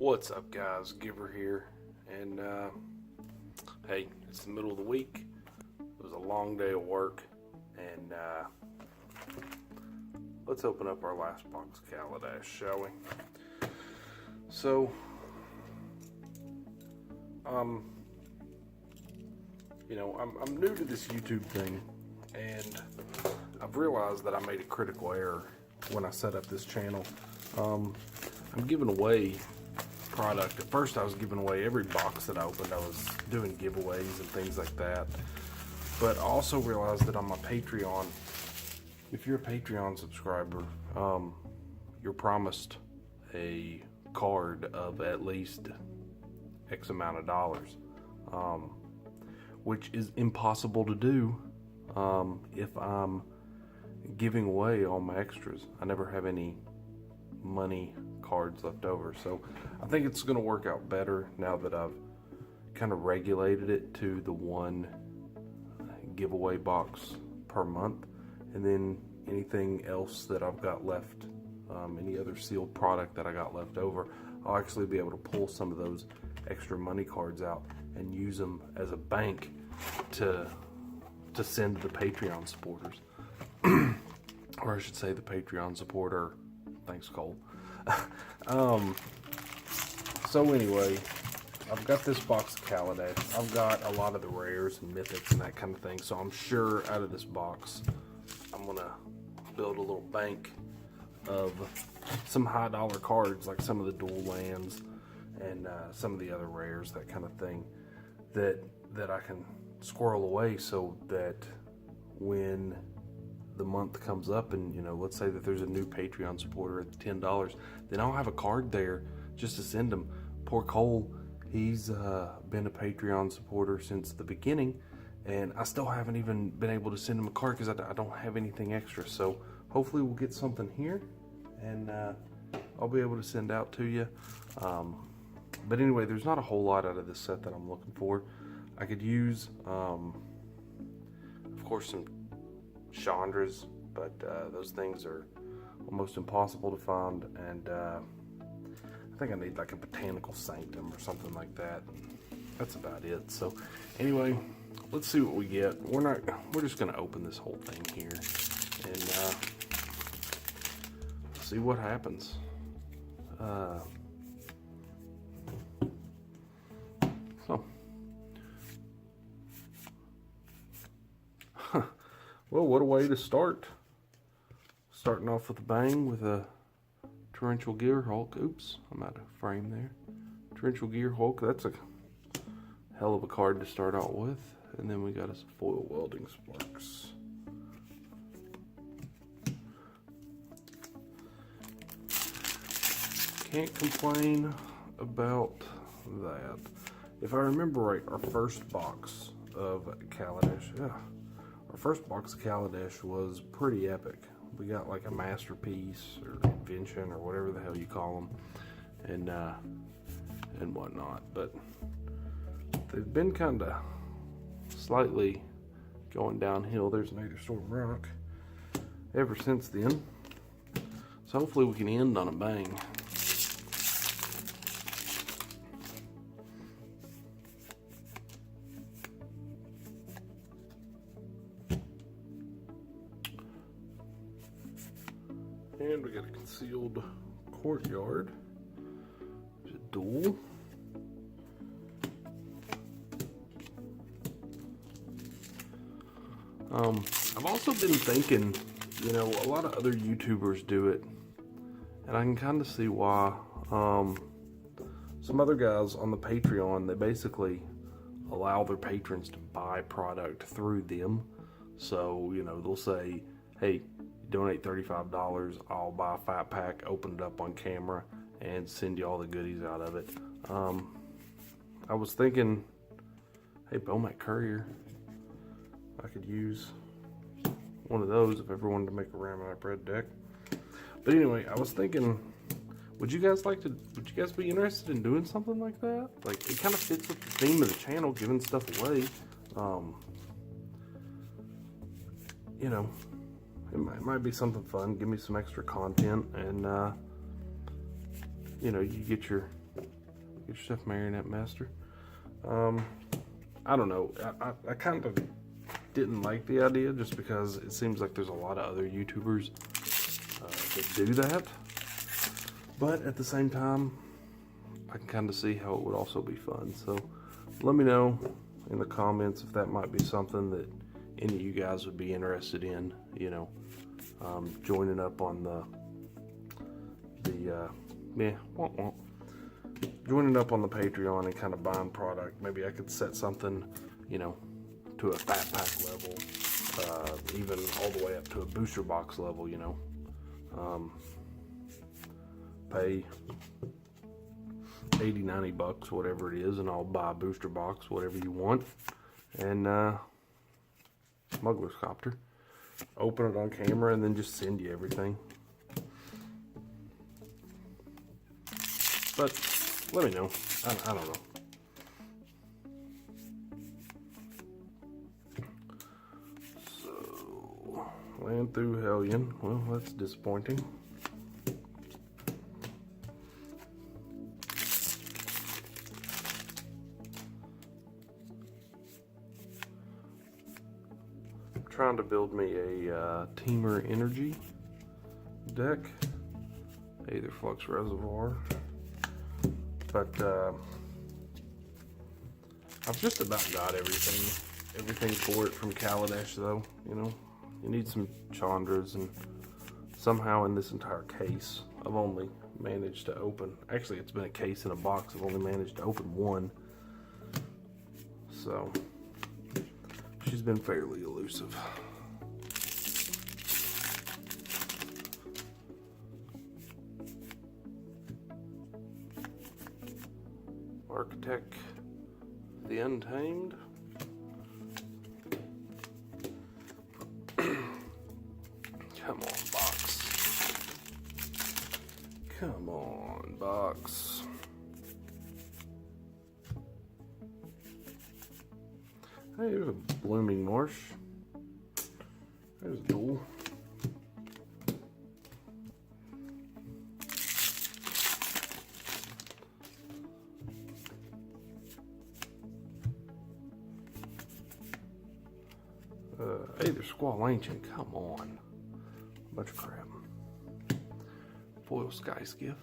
What's up, guys? Giver here, and hey, it's the middle of the week. It was a long day of work, and let's open up our last box of Kaladesh, shall we? So, I'm new to this YouTube thing, and I've realized that I made a critical error when I set up this channel. I'm giving away product. At first I was giving away every box that I opened. I was doing giveaways and things like that, but I also realized that on my Patreon, if you're a Patreon subscriber, you're promised a card of at least X amount of dollars, which is impossible to do if I'm giving away all my extras. I never have any money cards left over, so I think it's going to work out better now that I've kind of regulated it to the one giveaway box per month, and then anything else that I've got left, any other sealed product that I got left over, I'll actually be able to pull some of those extra money cards out and use them as a bank to send to the Patreon supporters. Or I should say the Patreon supporter. Thanks, Cole. So anyway, I've got this box of Kaladesh. I've got a lot of the rares and mythics and that kind of thing, so I'm sure out of this box I'm gonna build a little bank of some high dollar cards, like some of the dual lands and some of the other rares, that kind of thing, that I can squirrel away, so that when the month comes up and, let's say that there's a new Patreon supporter at $10, then I'll have a card there just to send them. Poor Cole, he's been a Patreon supporter since the beginning, and I still haven't even been able to send him a card because I don't have anything extra. So hopefully we'll get something here, and I'll be able to send out to you. But anyway, there's not a whole lot out of this set that I'm looking for. I could use, of course, some Chandras, but those things are almost impossible to find, and I think I need like a Botanical Sanctum or something like that. That's about it. So anyway, let's see what we get. We're just gonna open this whole thing here and see what happens. Well, what a way to start. Starting off with a bang with a Torrential Gear Hulk. Oops, I'm out of frame there. Torrential Gear Hulk, that's a hell of a card to start out with. And then we got us a foil Welding Sparks. Can't complain about that. If I remember right, our first box of Kaladesh, our first box of Kaladesh was pretty epic. We got like a masterpiece or invention or whatever the hell you call them, and whatnot. But they've been kind of slightly going downhill. There's Native Storm Rock ever since then. So hopefully we can end on a bang. And we got a Concealed Courtyard. There's a duel. I've also been thinking, a lot of other YouTubers do it, and I can kind of see why. Some other guys on the Patreon, they basically allow their patrons to buy product through them. So, they'll say, hey, donate $35, I'll buy a 5-pack, open it up on camera, and send you all the goodies out of it. I was thinking, hey, Bomac Courier, I could use one of those if ever wanted to make a Ramonite Red deck. But anyway, I was thinking, would you guys be interested in doing something like that? Like, it kind of fits with the theme of the channel, giving stuff away. It might be something fun. Give me some extra content, and you get your Get yourself Marionette Master. I don't know. I kind of didn't like the idea just because it seems like there's a lot of other YouTubers that do that. But at the same time, I can kind of see how it would also be fun. So let me know in the comments if that might be something that any of you guys would be interested in, you know, joining up on joining up on the Patreon and kind of buying product. Maybe I could set something, you know, to a fat pack level, even all the way up to a booster box level, you know. Pay 80, 90 bucks, whatever it is, and I'll buy a booster box, whatever you want, and Smuggler's Copter. Open it on camera and then just send you everything. But let me know. I don't know. So, land through Hellion. Well, that's disappointing. Trying to build me a Teamer Energy deck, Aether Flux Reservoir, but I've just about got everything for it from Kaladesh. Though, you know, you need some Chandras, and somehow in this entire case I've only managed to open, actually it's been a case in a box, I've only managed to open one, so she's been fairly elusive. Architect the Untamed. Come on, box. Come on, box. Hey, there's a Blooming Marsh. There's a duel. Aether Squall Ancient, come on. Bunch of crap. Foil Sky Skiff.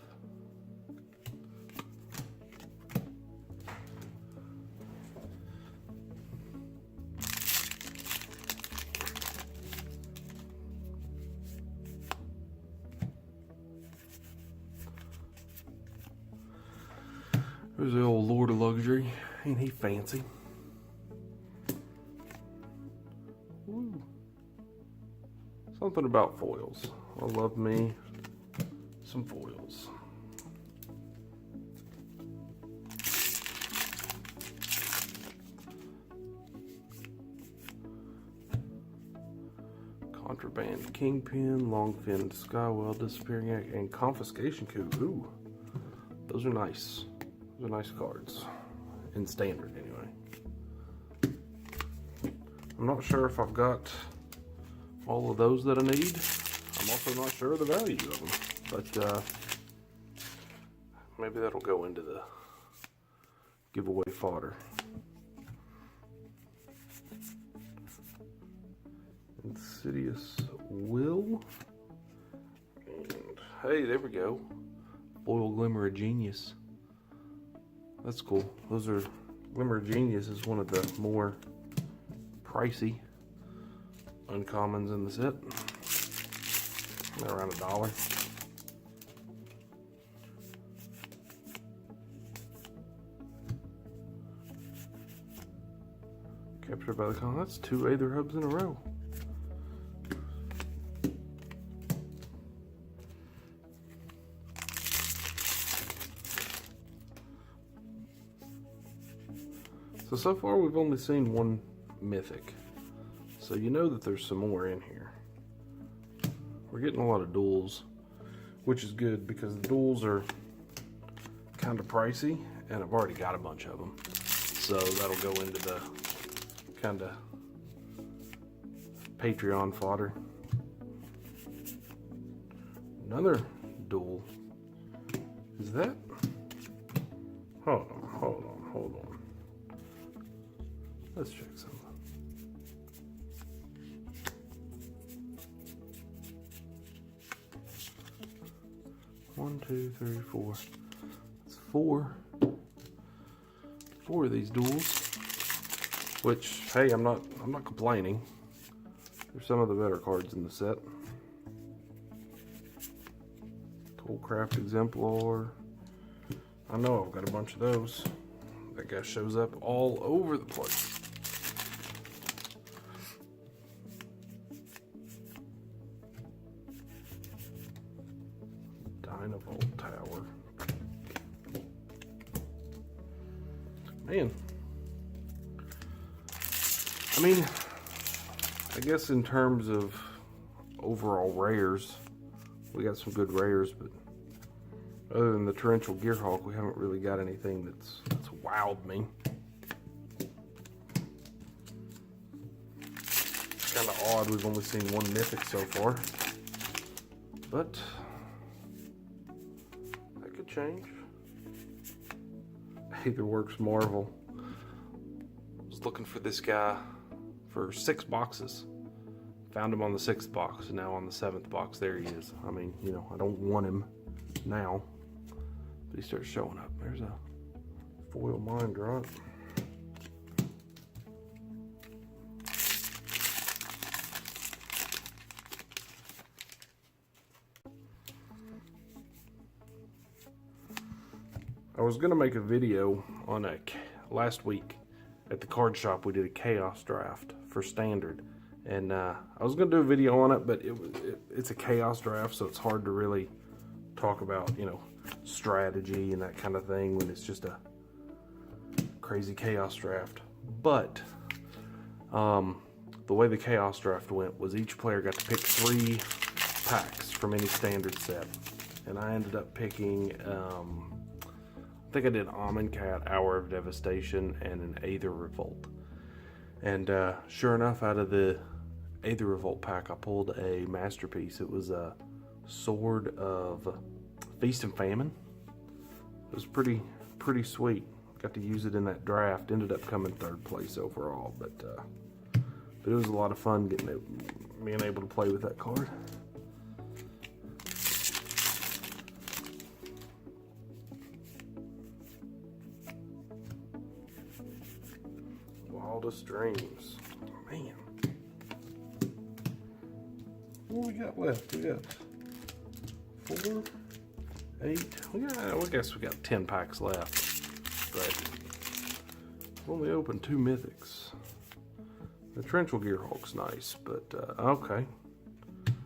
There's the old Lord of Luxury. Ain't he fancy? Ooh. Something about foils. I love me some foils. Contraband Kingpin, Longfin Skywell, Disappearing Act, and Confiscation Coup. Ooh, those are nice. Those are nice cards. In standard, anyway. I'm not sure if I've got all of those that I need. I'm also not sure of the value of them. But maybe that'll go into the giveaway fodder. Insidious Will. And hey, there we go. Foil Glimmer of Genius. That's cool. Those are, Glimmer of Genius is one of the more pricey uncommons in the set. They're around $1. Captured by the Con. That's 2 Aether Hubs in a row. So far we've only seen one mythic, so you know that there's some more in here. We're getting a lot of duels, which is good because the duels are kind of pricey and I've already got a bunch of them, so that'll go into the kind of Patreon fodder. Another duel. Is that? Hold on. Let's check something. One, two, three, four. It's four of these duels. Which, hey, I'm not complaining. They're some of the better cards in the set. Coldcraft Exemplar. I know I've got a bunch of those. That guy shows up all over the place. Dynavolt Tower. Man. I mean, I guess in terms of overall rares, we got some good rares, but other than the Torrential Gearhawk, we haven't really got anything that's wowed me. It's kind of odd, we've only seen one Mythic so far, but that could change. Aetherworks Marvel. I was looking for this guy for 6 boxes. Found him on the 6th box, and now on the 7th box, there he is. I mean, you know, I don't want him now, but he starts showing up. There's a foil Mind Drop. I was gonna make a video on last week at the card shop. We did a chaos draft for standard, and I was gonna do a video on it, but it's a chaos draft, so it's hard to really talk about, you know, strategy and that kind of thing when it's just a crazy chaos draft. But the way the chaos draft went was each player got to pick 3 packs from any standard set, and I ended up picking I think I did Amonkhet, Hour of Devastation, and an Aether Revolt. And sure enough, out of the Aether Revolt pack, I pulled a masterpiece. It was a Sword of Feast and Famine. It was pretty sweet. Got to use it in that draft. Ended up coming 3rd place overall, but it was a lot of fun being able to play with that card. Wildest Dreams. Man. What we got left? We got 4, 8. I guess we got 10 packs left. But we've only opened 2 mythics. The Torrential Gearhawk's nice, but okay.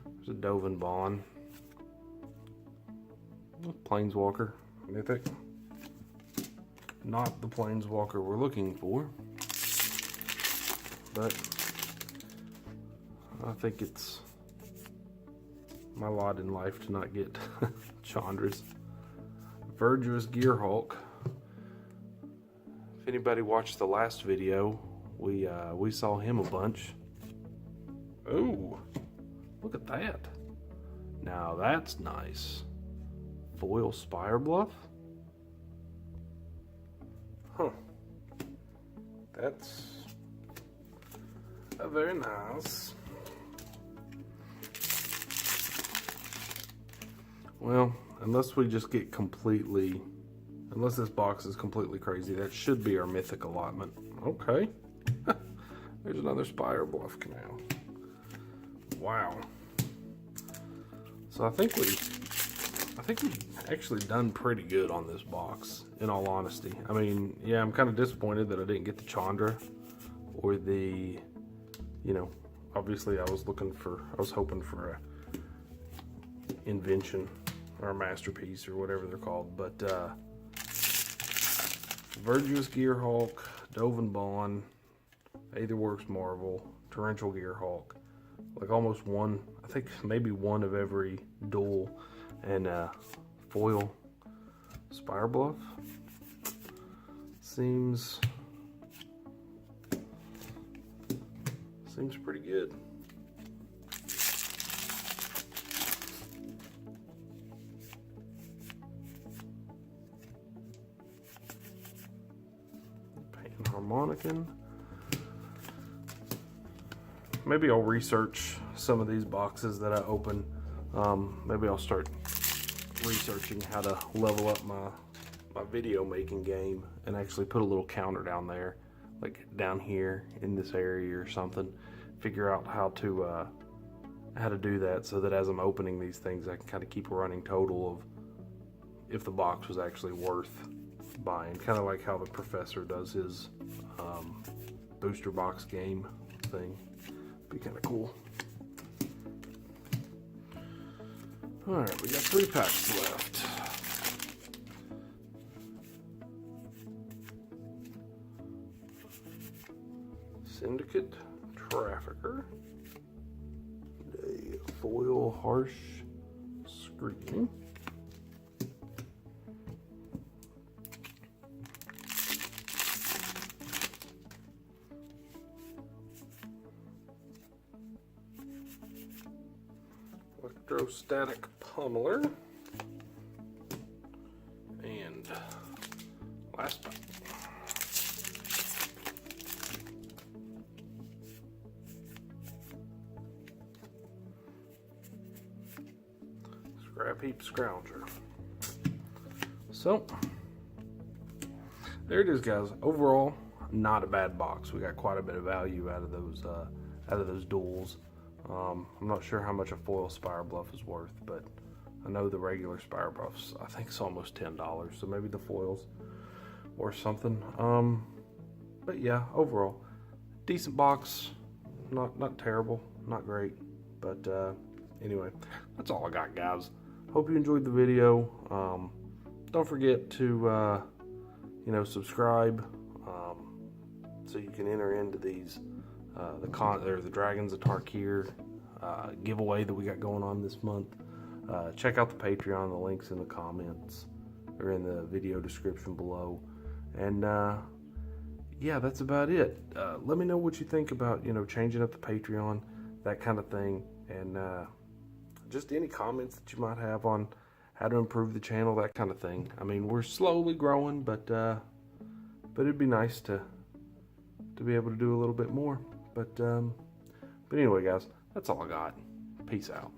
There's a Dovin Bond. Planeswalker mythic. Not the Planeswalker we're looking for, but I think it's my lot in life to not get Chandras. Verdurous Gearhawk. If anybody watched the last video, we saw him a bunch. Ooh, look at that. Now that's nice. Foil Spire Bluff? Huh. That's very nice. Well, unless we just get unless this box is completely crazy, that should be our mythic allotment. Okay. There's another Spire Bluff Canal. Wow. So I think we've actually done pretty good on this box, in all honesty. I mean, yeah, I'm kind of disappointed that I didn't get the Chandra or the, you know, obviously I was hoping for a invention or a masterpiece or whatever they're called, but Verdurous Gearhawk, Dovin Bond, Aetherworks Marvel, Torrential Gearhawk, like almost one, I think maybe one of every duel, and foil Spire Bluff. Seems pretty good. and Harmonican. Maybe I'll research some of these boxes that I open. Maybe I'll start researching how to level up my video making game and actually put a little counter down there, like down here in this area or something. Figure out how to do that so that as I'm opening these things, I can kind of keep a running total of if the box was actually worth buying. Kind of like how the professor does his booster box game thing. Be kind of cool. Alright, we got 3 packs left. Syndicate Trafficker. A foil harsh screen. Electrostatic Pummeler. And last pack. Scrap Heap Scrounger. So there it is, guys. Overall, not a bad box. We got quite a bit of value out of those duels. I'm not sure how much a foil Spire Bluff is worth, but I know the regular Spire Bluffs, I think it's almost $10, so maybe the foils or something. But yeah, overall, decent box. Not terrible, not great, but anyway, that's all I got, guys. Hope you enjoyed the video. Don't forget to subscribe so you can enter into these the Dragons of Tarkir giveaway that we got going on this month. Check out the Patreon. The link's in the comments or in the video description below. And yeah, that's about it. Let me know what you think about changing up the Patreon, that kind of thing, and just any comments that you might have on how to improve the channel, that kind of thing. I mean, we're slowly growing, but it'd be nice to be able to do a little bit more. But anyway, guys, that's all I got. Peace out.